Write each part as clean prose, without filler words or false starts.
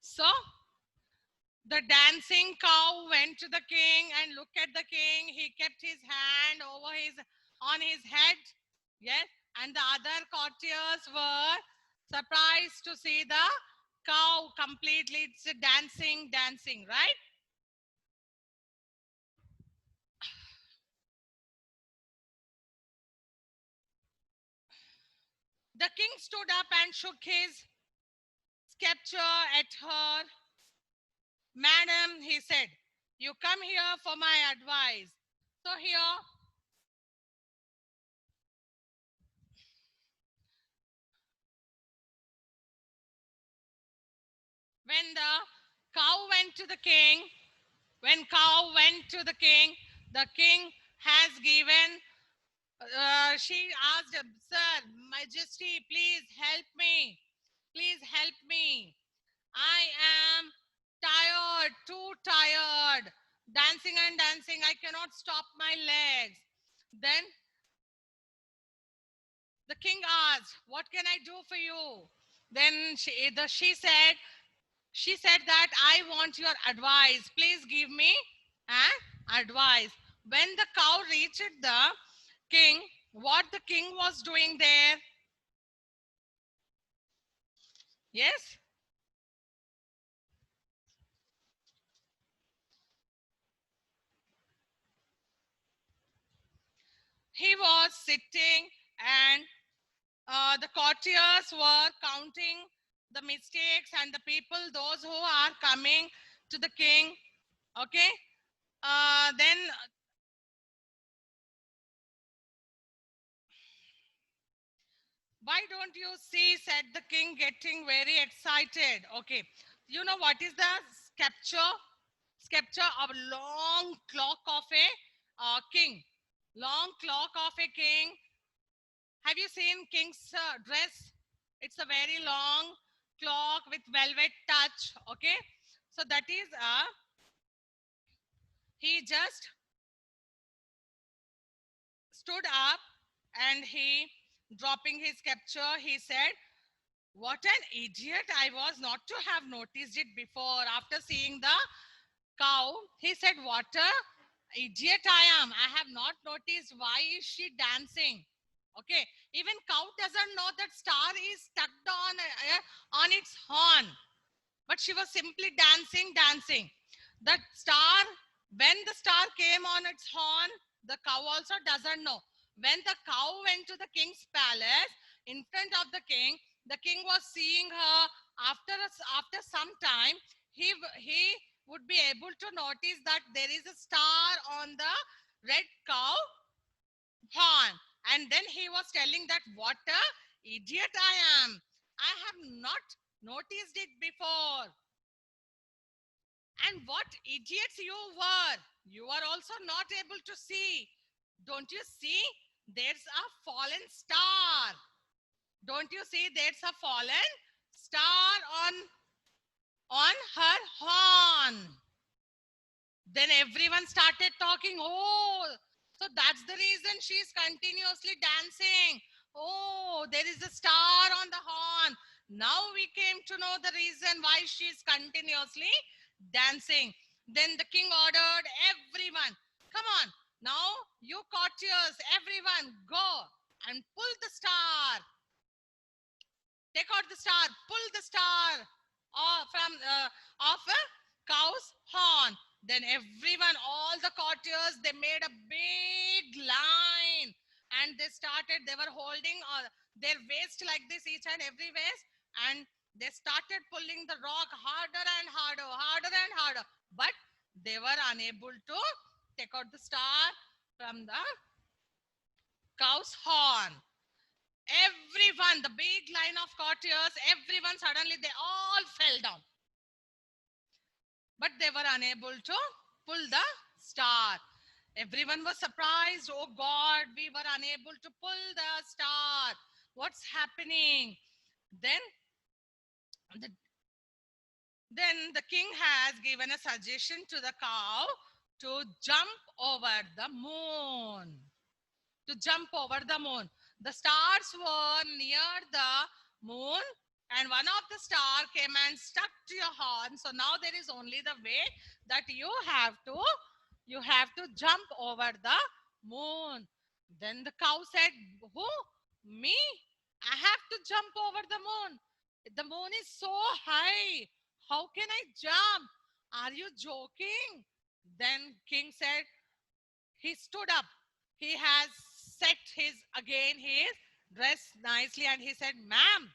So the dancing cow went to the king and looked at the king. He kept his hand on his head. Yes. And the other courtiers were surprised to see the cow completely. It's a dancing, right? The king stood up and shook his scepter at her. Madam, he said, you come here for my advice. So here, when the cow went to the king, when cow went to the king has given, she asked him, sir, majesty, please help me. Please help me. I am tired, too tired. Dancing and dancing, I cannot stop my legs. Then the king asked, what can I do for you? Then she said that I want your advice. Please give me an advice. When the cow reached the king, what the king was doing there? Yes, he was sitting and the courtiers were counting the mistakes and the people, those who are coming to the king. Okay. Then why don't you see, said the king, getting very excited. Okay. You know what is the sculpture? Sculpture of a long clock of a king. Long clock of a king. Have you seen king's dress? It's a very long clock with velvet touch. Okay. So that is he just stood up and he dropping his scepter, he said, what an idiot I was not to have noticed it before. After seeing the cow, he said, what a idiot I am. I have not noticed why is she dancing. Okay, even cow doesn't know that star is stuck on its horn, but she was simply dancing. The star, when the star came on its horn, the cow also doesn't know. When the cow went to the king's palace in front of the king was seeing her. After some time, he would be able to notice that there is a star on the red cow horn. And then he was telling that what a idiot I am. I have not noticed it before. And what idiots you were. You are also not able to see. Don't you see? There's a fallen star. Don't you see? There's a fallen star on her horn. Then everyone started talking. Oh, so that's the reason she's continuously dancing. Oh, there is a star on the horn. Now we came to know the reason why she's continuously dancing. Then the king ordered everyone, come on, now you courtiers, everyone go and pull the star. Take out the star, pull the star off a cow's horn. Then everyone, all the courtiers, they made a big line and they were holding their waist like this, each and every waist, and they started pulling the rock harder and harder, harder and harder. But they were unable to take out the star from the cow's horn. Everyone, the big line of courtiers, everyone suddenly they all fell down. But they were unable to pull the star. Everyone was surprised. Oh God, we were unable to pull the star. What's happening? Then the, then the king has given a suggestion to the cow to jump over the moon. To jump over the moon. The stars were near the moon and one of the star came and stuck to your horn. So now there is only the way that you have to jump over the moon. Then the cow said, who? Me? I have to jump over the moon. The moon is so high. How can I jump? Are you joking? Then king said, he stood up. He has set his dress nicely, and he said, ma'am.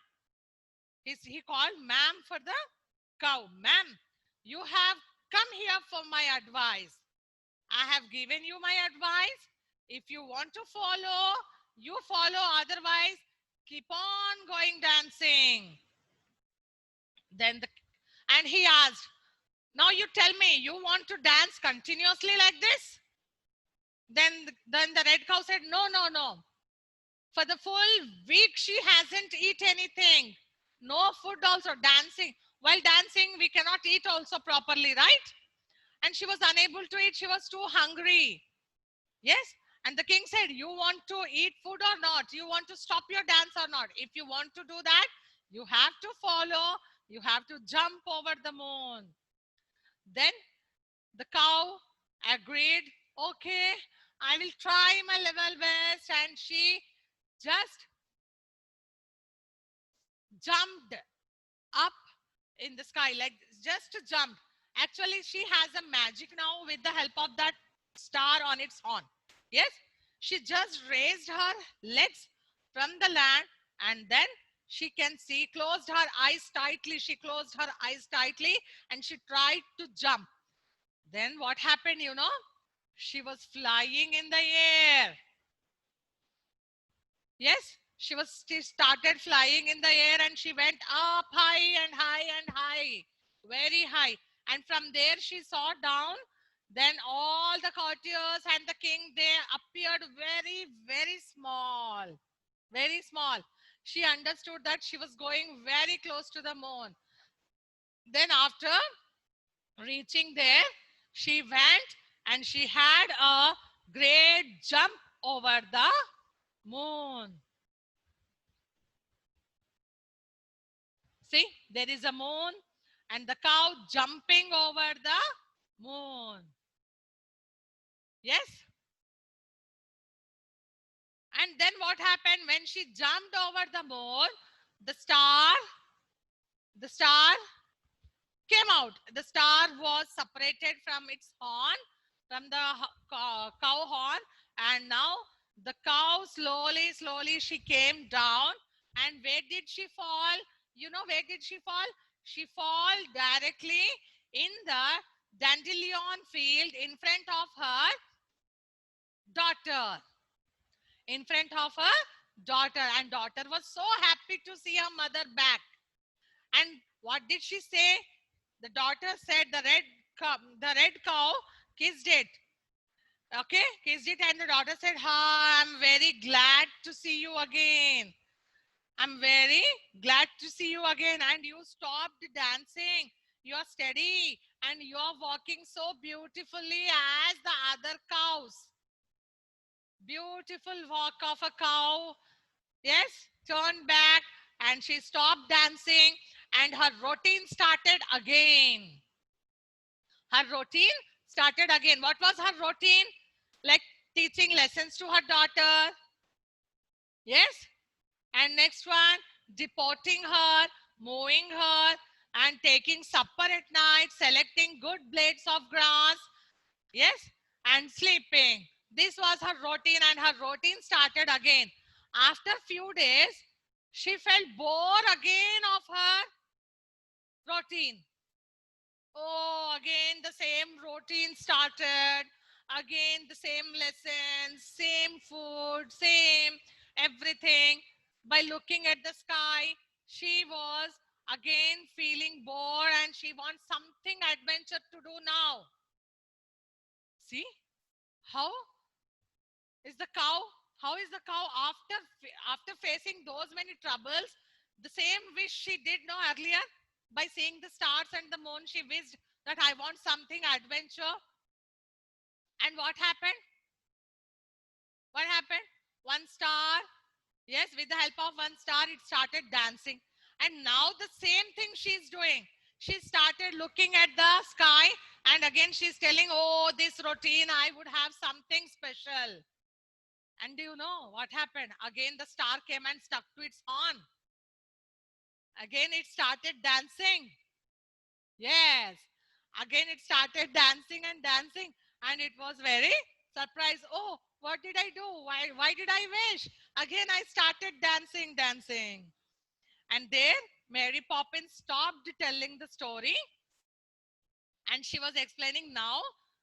He called ma'am for the cow. Ma'am, you have come here for my advice. I have given you my advice. If you want to follow, you follow. Otherwise, keep on going dancing. Then and he asked, now you tell me, you want to dance continuously like this? Then the red cow said, no, no, no. For the full week, she hasn't eat anything. No food also, dancing. While dancing, we cannot eat also properly, right? And she was unable to eat. She was too hungry. Yes. And the king said, you want to eat food or not? You want to stop your dance or not? If you want to do that, you have to follow. You have to jump over the moon. Then the cow agreed, okay, I will try my level best. And she just jumped up in the sky, like just jumped. Actually, she has a magic now with the help of that star on its horn. Yes, she just raised her legs from the land, and then she can see, closed her eyes tightly. She closed her eyes tightly and she tried to jump. Then what happened, you know? She was flying in the air. Yes, she started flying in the air, and she went up high and high and high, very high. And from there she saw down. Then all the courtiers and the king, they appeared very, very small, very small. She understood that she was going very close to the moon. Then after reaching there, she went and she had a great jump over the moon. See, there is a moon and the cow jumping over the moon. Yes. And then what happened when she jumped over the moon? The star, the star came out. The star was separated from its horn, from the cow horn. And now the cow slowly, slowly she came down. And where did she fall? You know where did she fall? She fall directly in the dandelion field in front of her daughter. In front of her daughter. And daughter was so happy to see her mother back. And what did she say? The daughter said the red cow kissed it. Okay, kissed it, and the daughter said, "Ha, I'm very glad to see you again. I'm very glad to see you again. And you stopped dancing. You're steady and you're walking so beautifully as the other cows. Beautiful walk of a cow. Yes, turned back and she stopped dancing and her routine started again. Her routine started again. What was her routine? Like teaching lessons to her daughter. Yes. And next one, deporting her, mowing her, and taking supper at night, selecting good blades of grass. Yes. And sleeping. This was her routine, and her routine started again. After few days, she felt bored again of her routine. Oh, again the same routine started. Again the same lessons, same food, same everything. By looking at the sky, she was again feeling bored and she wants something adventure to do now. See how is the cow? How is the cow after facing those many troubles? The same wish she did no earlier. By seeing the stars and the moon, she wished that I want something adventure. And what happened? What happened? One star, yes, with the help of one star, it started dancing. And now the same thing she's doing. She started looking at the sky and again she's telling, oh, this routine, I would have something special. And do you know what happened? Again, the star came and stuck to its horn. Again, it started dancing. Yes. Again, it started dancing and dancing. And it was very surprised. Oh, what did I do? Why did I wish? Again, I started dancing, dancing. And there, Mary Poppins stopped telling the story. And she was explaining now,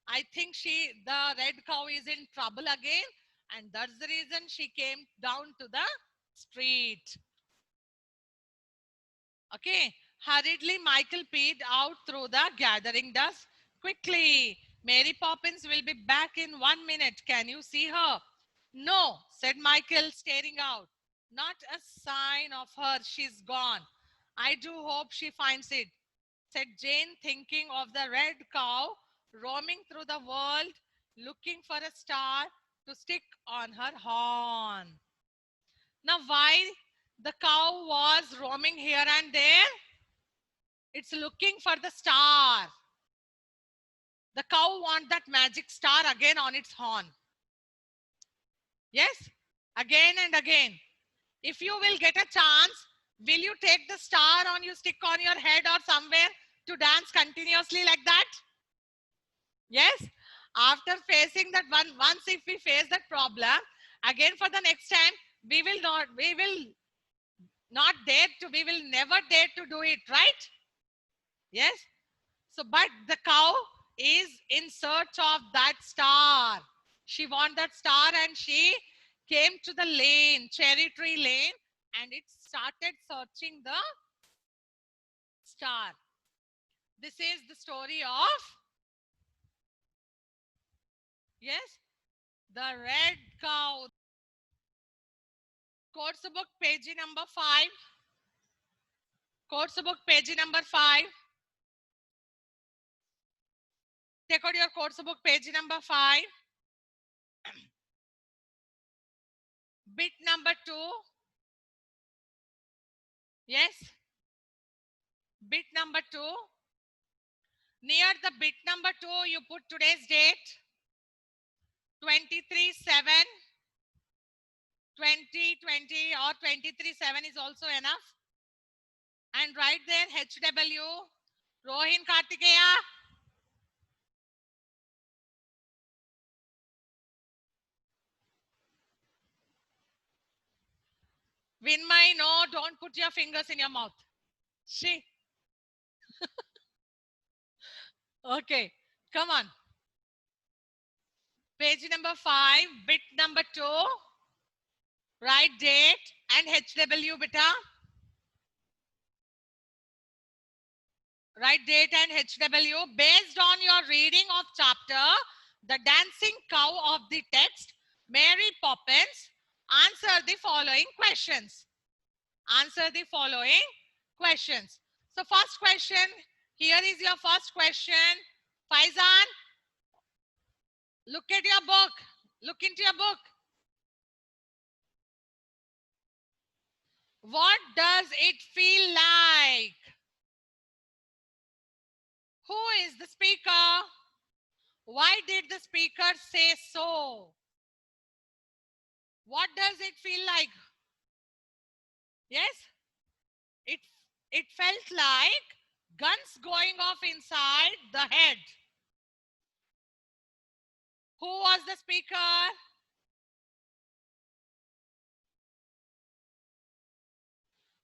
I think the red cow is in trouble again. And that's the reason she came down to the street. Okay. Hurriedly, Michael peered out through the gathering dust. Quickly, Mary Poppins will be back in 1 minute. Can you see her? No, said Michael, staring out. Not a sign of her. She's gone. I do hope she finds it, said Jane, thinking of the red cow roaming through the world, looking for a star to stick on her horn. Now, why the cow was roaming here and there? It's looking for the star. The cow wants that magic star again on its horn. Yes, again and again. If you will get a chance, will you take the star on you, stick on your head or somewhere to dance continuously like that? Yes. After facing that once if we face that problem, again for the next time, we will never dare to do it, right? Yes. So, but the cow is in search of that star. She wants that star and she came to the lane, cherry tree lane, and it started searching the star. This is the story of, yes, the red cow. Course book page number 5. Course book page number 5. Take out your course book page number 5. Bit number 2. Yes. Bit number 2. Near the bit number 2, you put today's date. 23/7. 2020 or 23/7 is also enough. And right there, HW. Rohin Kartikeya. Vinmay, no, don't put your fingers in your mouth. She. Okay, come on. Page number 5, bit number 2. Write date and HW, beta. Write date and HW. Based on your reading of chapter, The Dancing Cow of the text, Mary Poppins, answer the following questions. Answer the following questions. So first question, here is your first question. Faizan, look at your book. Look into your book. What does it feel like? Who is the speaker? Why did the speaker say so? What does it feel like? Yes? It felt like guns going off inside the head. Who was the speaker?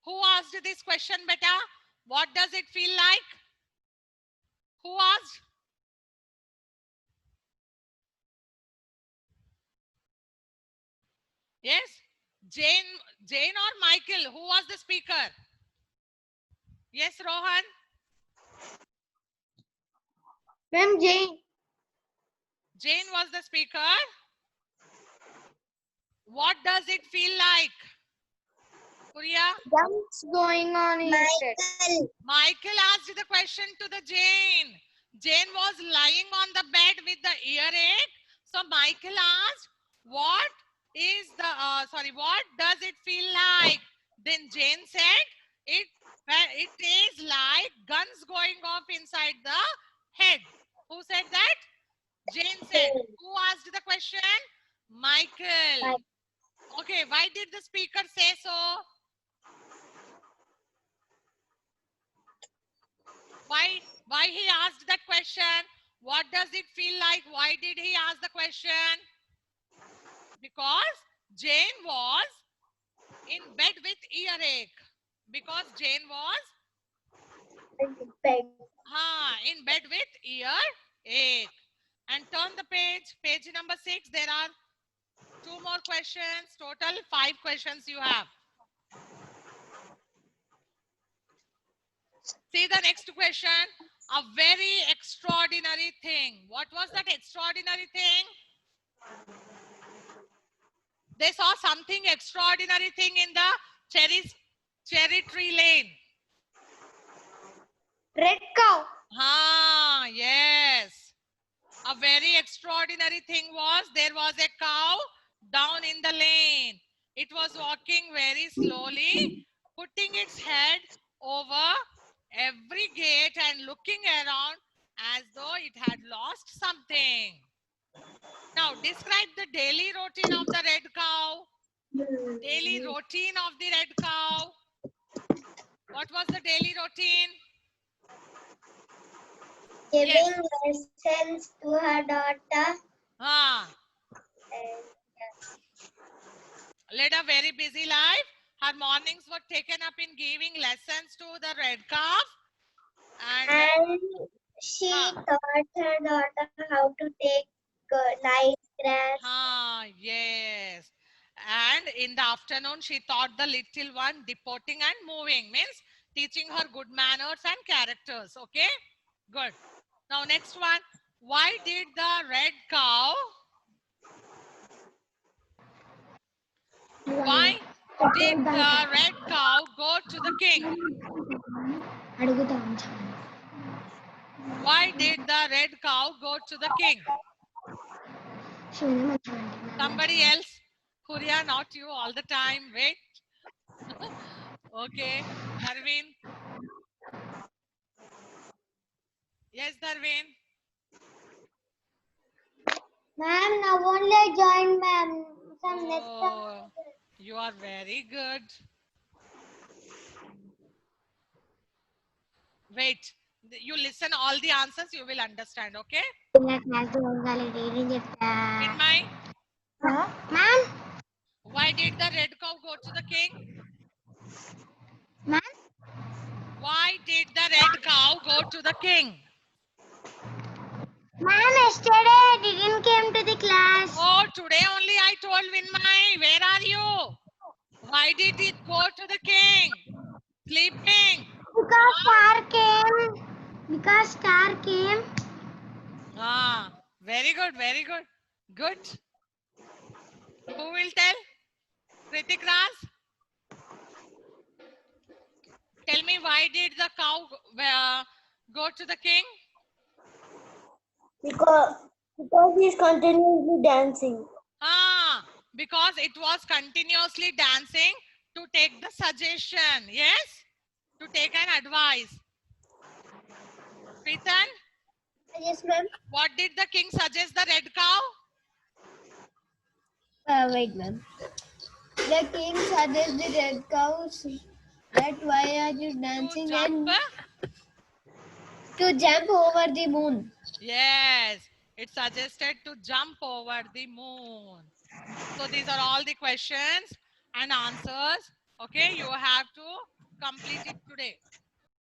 Who asked this question, beta? What does it feel like? Who asked? Yes? Jane or Michael? Who was the speaker? Yes, Rohan? Ma'am, Jane. Jane was the speaker. What does it feel like? Puriya? What's going on in it? Michael asked the question to the Jane. Jane was lying on the bed with the earache. So Michael asked, what does it feel like? Then Jane said, it Where it is like guns going off inside the head. Who said that? Jane said. Who asked the question? Michael. Okay, why did the speaker say so? Why he asked that question? What does it feel like? Why did he ask the question? Because Jane was in bed with earache. Because Jane was in bed with earache. And turn the page, page number 6. There are 2 more questions. Total 5 questions you have. See the next question. A very extraordinary thing. What was that extraordinary thing? They saw something extraordinary thing in the cherry tree lane. Red cow. Yes. A very extraordinary thing was there was a cow down in the lane. It was walking very slowly, putting its head over every gate and looking around as though it had lost something. Now, describe the daily routine of the red cow. Daily routine of the red cow. What was the daily routine? Giving lessons to her daughter. Led a very busy life. Her mornings were taken up in giving lessons to the red calf. And she taught her daughter how to take nice grass. Yes. And in the afternoon, she taught the little one deporting and moving. Means teaching her good manners and characters. Okay? Good. Now, next one. Why did the red cow... Why did the red cow go to the king? Why did the red cow go to the king? Somebody else. Huria, not you all the time. Wait. Okay. Darwin. Yes, Darwin. Ma'am, now only I joined, ma'am. Some next Oh, you are very good. Wait. You listen all the answers, you will understand, okay? Minmay, Ma'am? why did the red cow go to the king? Ma'am? Why did the red cow go to the king? Ma'am, yesterday I didn't came to the class. Oh, today only I told Vinmay. Where are you? Why did it go to the king? Sleeping. Because star came. Because star came. Very good, very good. Good. Who will tell? Kritik Raz? Tell me, why did the cow go to the king? Because he's continuously dancing. Because it was continuously dancing to take the suggestion. Yes? To take an advice. Pritan? Yes, ma'am. What did the king suggest the red cow? Wait, ma'am. The king suggests the red cows that why are you dancing to jump over the moon. Yes, it suggested to jump over the moon. So these are all the questions and answers. Okay, you have to complete it today.